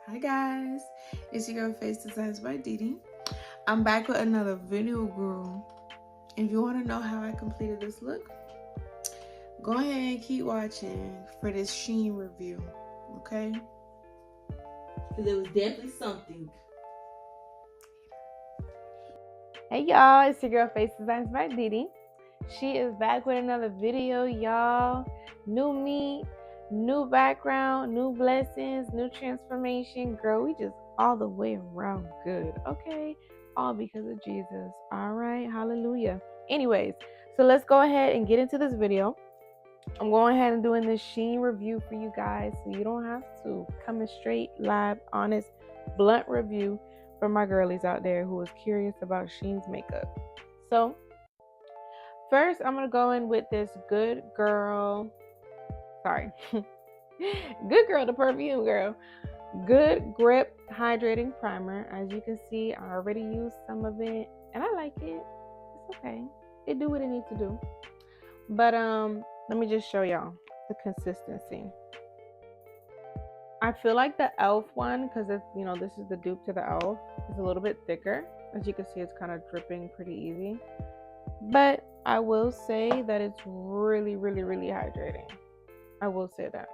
Hi guys, it's your girl Face Designs by Didi. I'm back with another video, girl. If you want to know how I completed this look, go ahead and keep watching for this SHEIN review, okay? Because it was definitely something. Hey y'all, it's your girl Face Designs by Didi. She is back with another video, y'all. New me, new background, new blessings, new transformation. Girl, we just all the way around good, okay? All because of Jesus. All right, hallelujah. Anyways, so let's go ahead and get into this video. I'm going ahead and doing this SHEIN review for you guys, so you don't have to. Coming straight, live, honest, blunt review for my girlies out there who is curious about SHEIN's makeup. So first, I'm gonna go in with this Good Girl, the perfume girl, Good Grip Hydrating Primer. As you can see, I already used some of it, and I like it. It's okay. It do what it needs to do. But let me just show y'all the consistency. I feel like the e.l.f. one, because it's, this is the dupe to the e.l.f., is a little bit thicker. As you can see, it's kind of dripping pretty easy. But I will say that it's really, really, really hydrating. I will say that.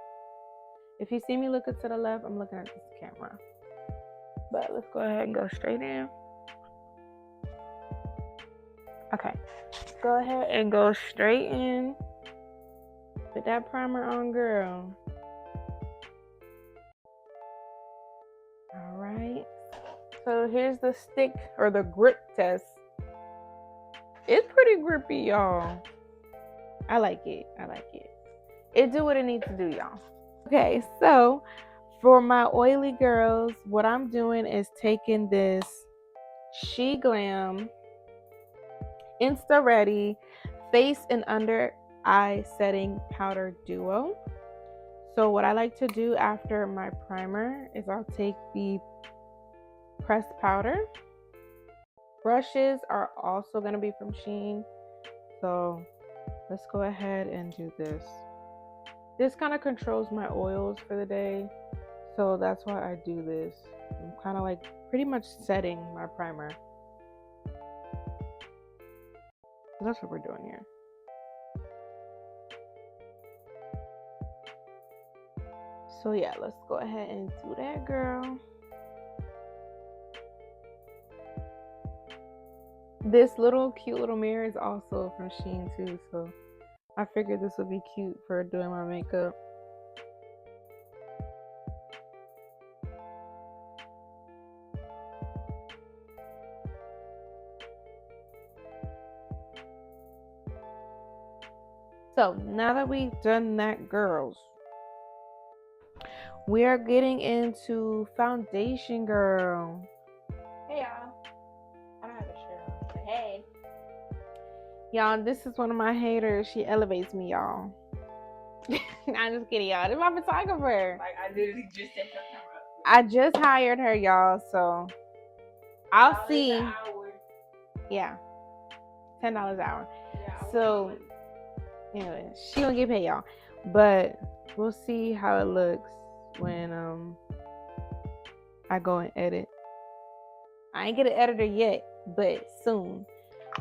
If you see me looking to the left, I'm looking at this camera. But let's go ahead and go straight in. Okay. Go ahead and go straight in. Put that primer on, girl. All right. So here's the stick or the grip test. It's pretty grippy, y'all. I like it. It do what it needs to do, y'all. Okay, so for my oily girls, what I'm doing is taking this SHEIN Insta Ready Face and Under Eye Setting Powder Duo. So what I like to do after my primer is I'll take the pressed powder. Brushes are also going to be from SHEIN. So let's go ahead and do this. This kind of controls my oils for the day. So that's why I do this. I'm kind of like pretty much setting my primer. So that's what we're doing here. So yeah, let's go ahead and do that, girl. This cute little mirror is also from SHEIN too, so I figured this would be cute for doing my makeup. So now that we've done that, girls, we are getting into foundation, girl. Hey, y'all. I don't have a shirt on, but hey. Y'all, this is one of my haters. She elevates me, y'all. I'm just kidding, y'all. This is my photographer. Like, I literally just set your camera up. I just hired her, y'all, so I'll see. Yeah, $10 an hour. Yeah, so anyway, she don't get paid, y'all, but we'll see how it looks when I go and edit. I ain't get an editor yet, but soon.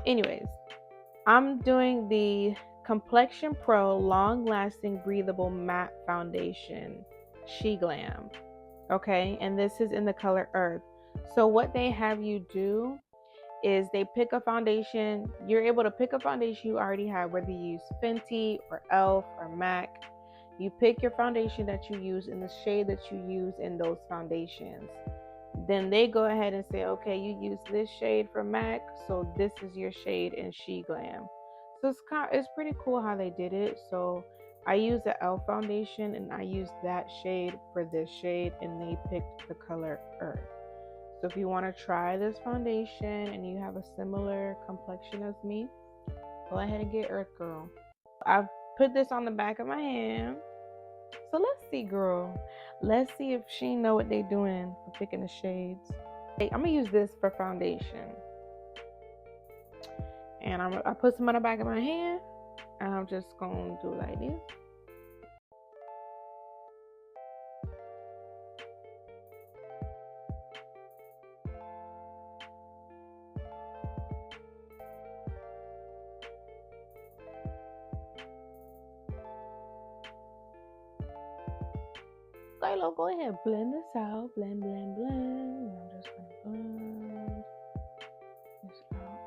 Anyways, I'm doing the Complexion Pro Long Lasting Breathable Matte Foundation SHEIN. Okay, and this is in the color Earth. So what they have you do is they pick a foundation. You're able to pick a foundation you already have, whether you use Fenty or e.l.f. or MAC. You pick your foundation that you use in the shade that you use in those foundations. Then they go ahead and say, okay, you use this shade for MAC, so this is your shade in SHEIN. So it's pretty cool how they did it. So I used the e.l.f. foundation and I used that shade for this shade, and they picked the color Earth. So if you want to try this foundation and you have a similar complexion as me, go ahead and get Earth, girl. I've put this on the back of my hand. So let's see, girl. Let's see if SHEIN know what they're doing for picking the shades. I'm going to use this for foundation. And I put some on the back of my hand. And I'm just going to do like this. Shiloh, go ahead, blend this out. Blend, blend, blend. And I'm just gonna blend this out.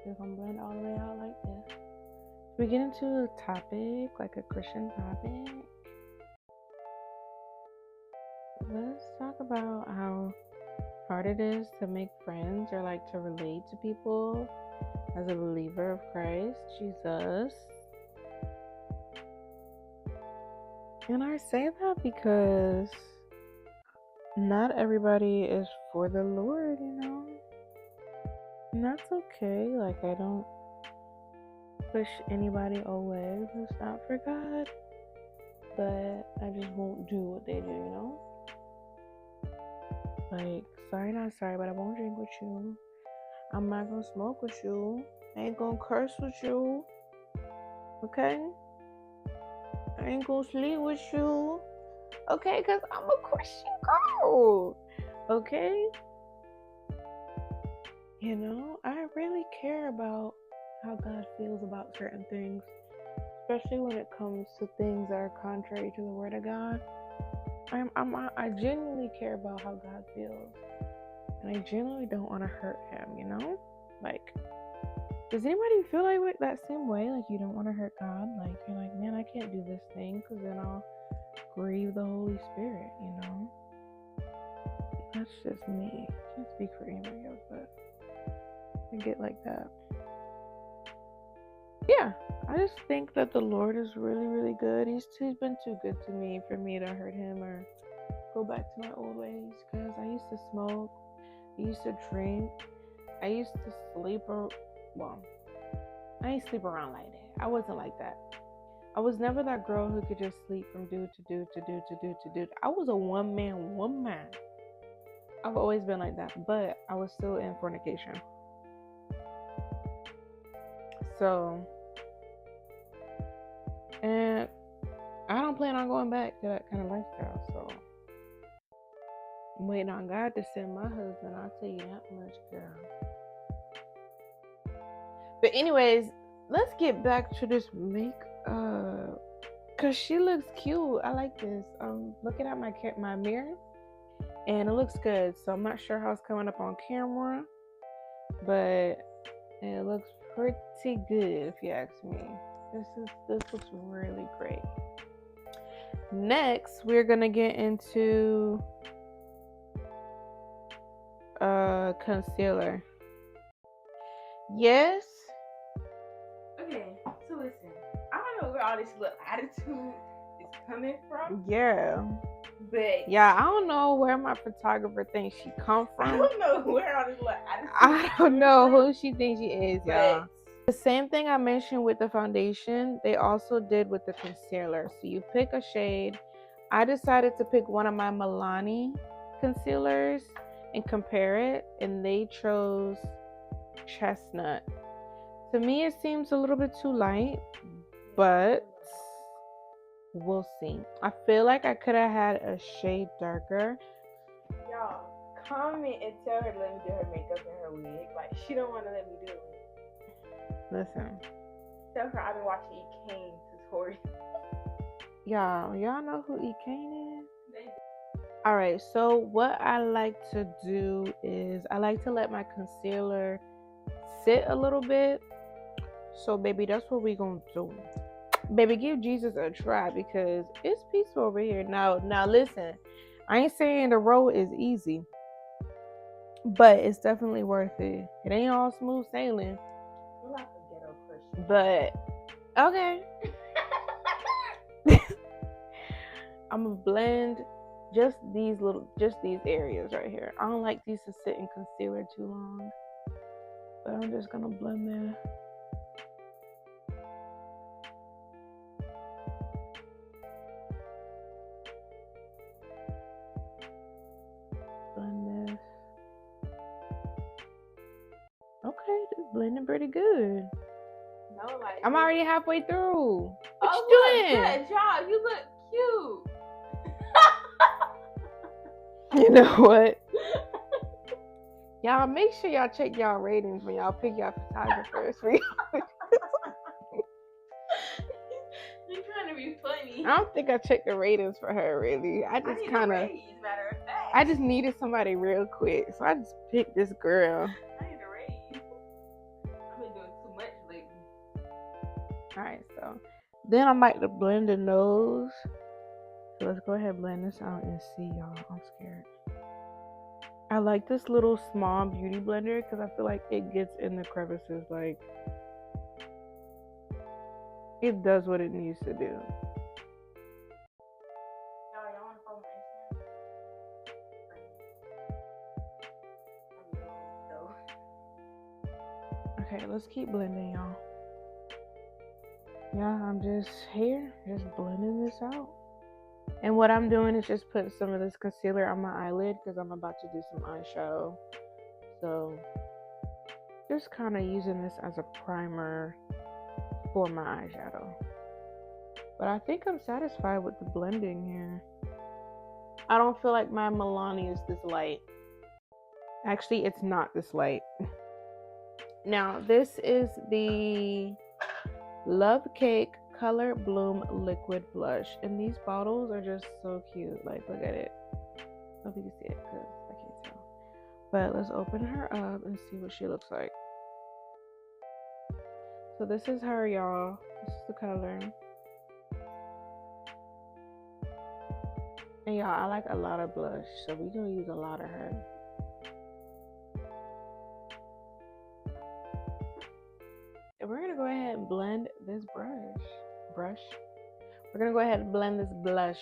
We're gonna blend all the way out like this. We get into a topic, like a Christian topic. Let's talk about how hard it is to make friends or like to relate to people as a believer of Christ Jesus. And I say that because not everybody is for the Lord, you know? And that's okay. Like, I don't push anybody away who's not for God, but I just won't do what they do, you know? Like, sorry, not sorry, but I won't drink with you. I'm not gonna smoke with you. I ain't gonna curse with you. Okay? I ain't gonna sleep with you. Okay? Because I'm a Christian girl. Okay? You know, I really care about how God feels about certain things, especially when it comes to things that are contrary to the Word of God. I genuinely care about how God feels, and I genuinely don't want to hurt Him. You know, like, does anybody feel like that same way? Like, you don't want to hurt God. Like, you're like, man, I can't do this thing because then I'll grieve the Holy Spirit. You know, that's just me. I can't speak for anybody else, but I get like that. Yeah, I just think that the Lord is really, really good. He's been too good to me for me to hurt Him or go back to my old ways. Because I used to smoke, I used to drink, I used to sleep. I ain't sleep around like that. I wasn't like that. I was never that girl who could just sleep from dude to dude to dude to dude to dude. I was a one-man woman. I've always been like that, but I was still in fornication. So, and I don't plan on going back to that kind of lifestyle. So, I'm waiting on God to send my husband. I'll tell you that much, girl. But anyways, let's get back to this makeup. Cause she looks cute. I like this. I'm looking at my mirror, and it looks good. So I'm not sure how it's coming up on camera, but it looks pretty good if you ask me. This looks really great. Next, we're gonna get into concealer. Yes. Okay, so listen, I don't know where all this little attitude is coming from. Yeah. But yeah, I don't know where my photographer thinks she come from. I don't know where all this little attitude I is don't know coming who she thinks she is, from, y'all. The same thing I mentioned with the foundation, they also did with the concealer. So you pick a shade. I decided to pick one of my Milani concealers and compare it, and they chose chestnut. To me, it seems a little bit too light, but we'll see. I feel like I could have had a shade darker. Y'all, comment and tell her to let me do her makeup and her wig. Like, she don't want to let me do it. Listen. Tell her I've been watching E. Kane tutorials. Y'all know who E. Kane is? Alright, so what I like to do is I like to let my concealer sit a little bit. So, baby, that's what we gonna do. Baby, give Jesus a try because it's peaceful over here. Now, listen. I ain't saying the road is easy, but it's definitely worth it. It ain't all smooth sailing. You're like a ghetto Christian. But, okay. I'm gonna blend just these areas right here. I don't like these to sit in concealer too long, but I'm just gonna blend there. Blend this. Okay, this blending pretty good. like I'm this. already halfway through. What Oh, you look, doing? good job. You look cute. You know what? Y'all make sure y'all check y'all ratings when y'all pick y'all photographers. You're trying to be funny. I don't think I checked the ratings for her really. I just need kind a of. raise, matter of fact. I just needed somebody real quick, so I just picked this girl. I need a raise. I've been doing too much lately. Alright, so then I like to blend the nose. So let's go ahead and blend this out and see, y'all. I'm scared. I like this little small beauty blender because I feel like it gets in the crevices. Like, it does what it needs to do. Y'all want to follow my Instagram? Okay, let's keep blending, y'all. Yeah, I'm just here, just blending this out. And what I'm doing is just put some of this concealer on my eyelid because I'm about to do some eyeshadow. So, just kind of using this as a primer for my eyeshadow. But I think I'm satisfied with the blending here. I don't feel like my Milani is this light. Actually, it's not this light. Now, this is the Love Cake Color Bloom Liquid Blush. And these bottles are just so cute. Like, look at it. I hope you can see it because I can't tell. But let's open her up and see what she looks like. So this is her, y'all. This is the color. And y'all, I like a lot of blush, so we're gonna use a lot of her. And we're gonna go ahead and blend this brush. We're gonna go ahead and blend this blush.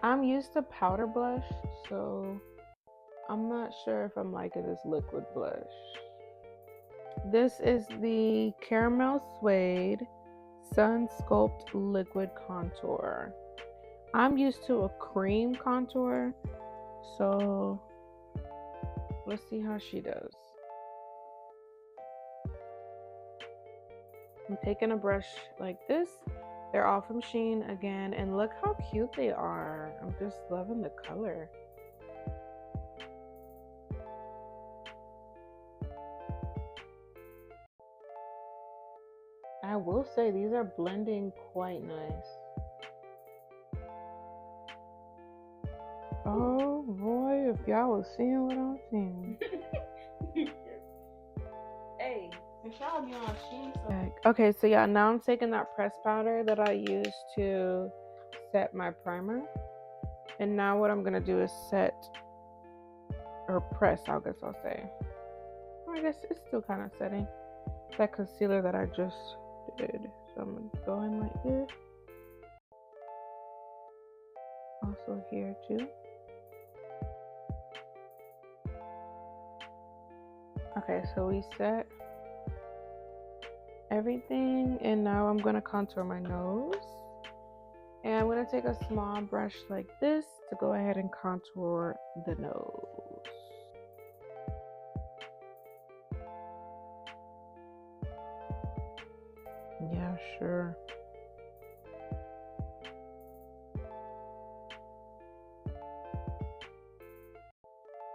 I'm used to powder blush, so I'm not sure if I'm liking this liquid blush. This is the Caramel Suede Sun Sculpt Liquid Contour. I'm used to a cream contour, so let's see how she does. I'm taking a brush like this. They're all from SHEIN again, and look how cute they are. I'm just loving the color. I will say these are blending quite nice. Oh boy, if y'all was seeing what I'm seeing. Hey, since y'all be on SHEIN, so okay, so yeah, now I'm taking that press powder that I used to set my primer. And now what I'm gonna do is set, or press, I guess I'll say. I guess it's still kind of setting that concealer that I just did. So I'm gonna go in like this. Also here too. Okay, so we set everything, and now I'm gonna contour my nose. And I'm gonna take a small brush like this to go ahead and contour the nose. Yeah, sure.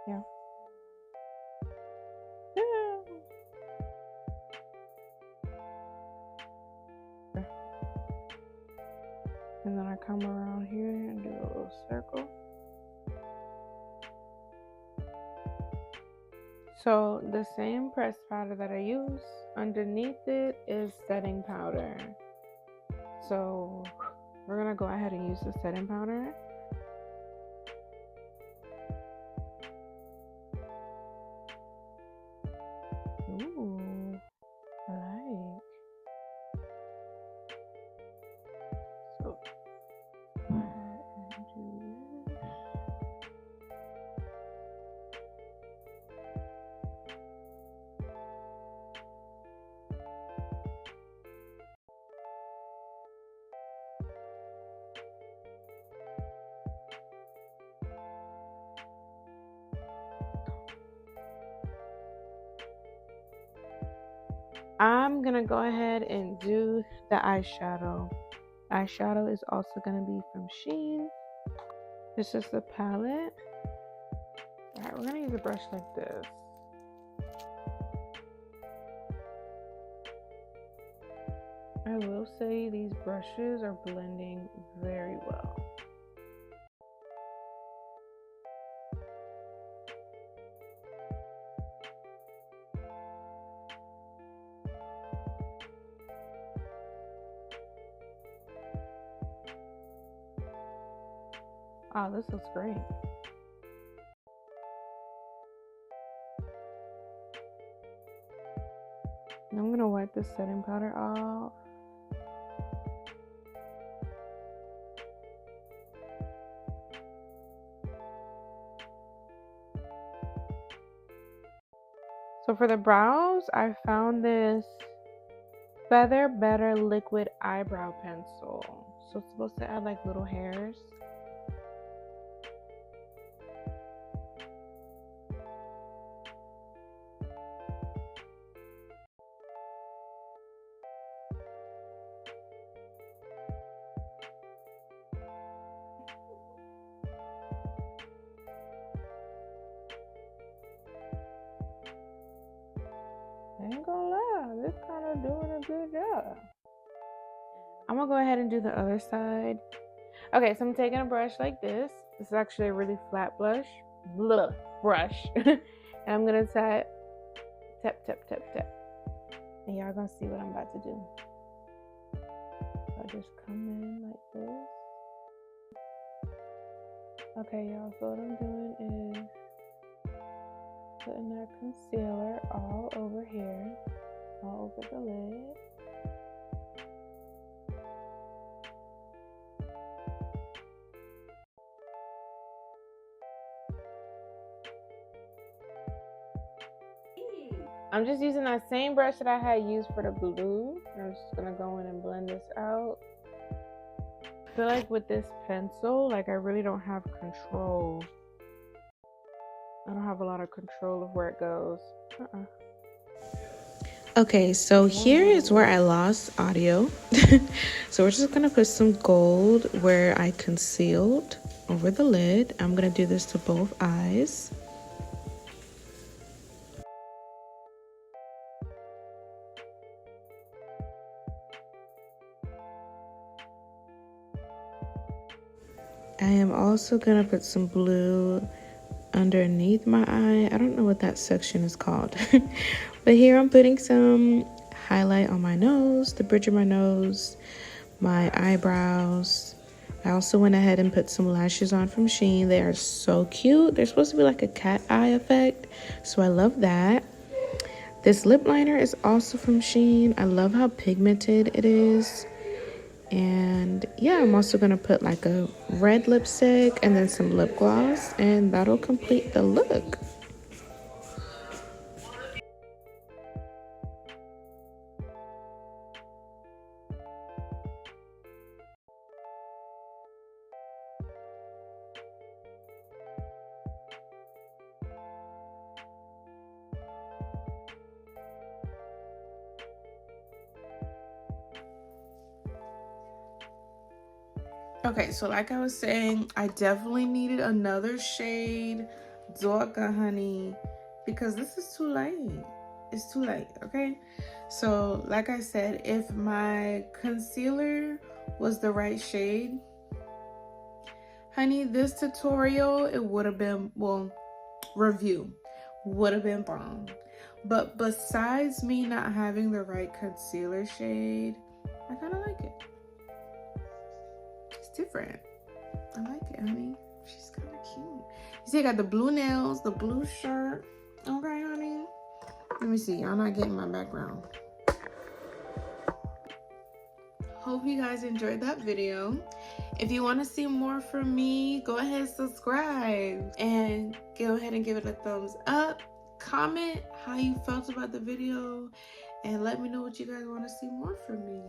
Yeah. And then I come around here and do a little circle. So the same pressed powder that I use, underneath it is setting powder. So we're gonna go ahead and use the setting powder. Ooh, I like. So go ahead and do this. I'm gonna go ahead and do the eyeshadow. Eyeshadow is also gonna be from SHEIN. This is the palette. Alright, we're gonna use a brush like this. I will say these brushes are blending very well. Oh, this looks great. I'm gonna wipe the setting powder off. So for the brows, I found this Feather Better Liquid Eyebrow Pencil. So it's supposed to add like little hairs. I ain't gonna lie, this kind of doing a good job. I'm gonna go ahead and do the other side. Okay, so I'm taking a brush like this. This is actually a really flat brush. And I'm gonna tap, tap, tap, tap, tap. And y'all gonna see what I'm about to do. I just come in like this. Okay, y'all, so what I'm doing is putting that concealer all over here, all over the lid. I'm just using that same brush that I had used for the blue. I'm just gonna go in and blend this out. I feel like with this pencil, like I really don't have control. I don't have a lot of control of where it goes. Okay, so here is where I lost audio. So we're just gonna put some gold where I concealed over the lid. I'm gonna do this to both eyes. I am also gonna put some blue underneath my eye. I don't know what that section is called. But here I'm putting some highlight on my nose, the bridge of my nose, my eyebrows. I also went ahead and put some lashes on from SHEIN. They are so cute. They're supposed to be like a cat eye effect, so I love that. This lip liner is also from SHEIN. I love how pigmented it is. And yeah, I'm also gonna put like a red lipstick and then some lip gloss, and that'll complete the look. Okay, so like I was saying, I definitely needed another shade, Dorka Honey, because this is too late. It's too late, okay? So like I said, if my concealer was the right shade, honey, this tutorial, it would have been, well, review would have been bomb. But besides me not having the right concealer shade, I kind of like it. It's different. I like it, honey. She's kind of cute. You see, I got the blue nails, the blue shirt. Okay, honey. Let me see. I'm not getting my background. Hope you guys enjoyed that video. If you want to see more from me, go ahead and subscribe. And go ahead and give it a thumbs up. Comment how you felt about the video. And let me know what you guys want to see more from me.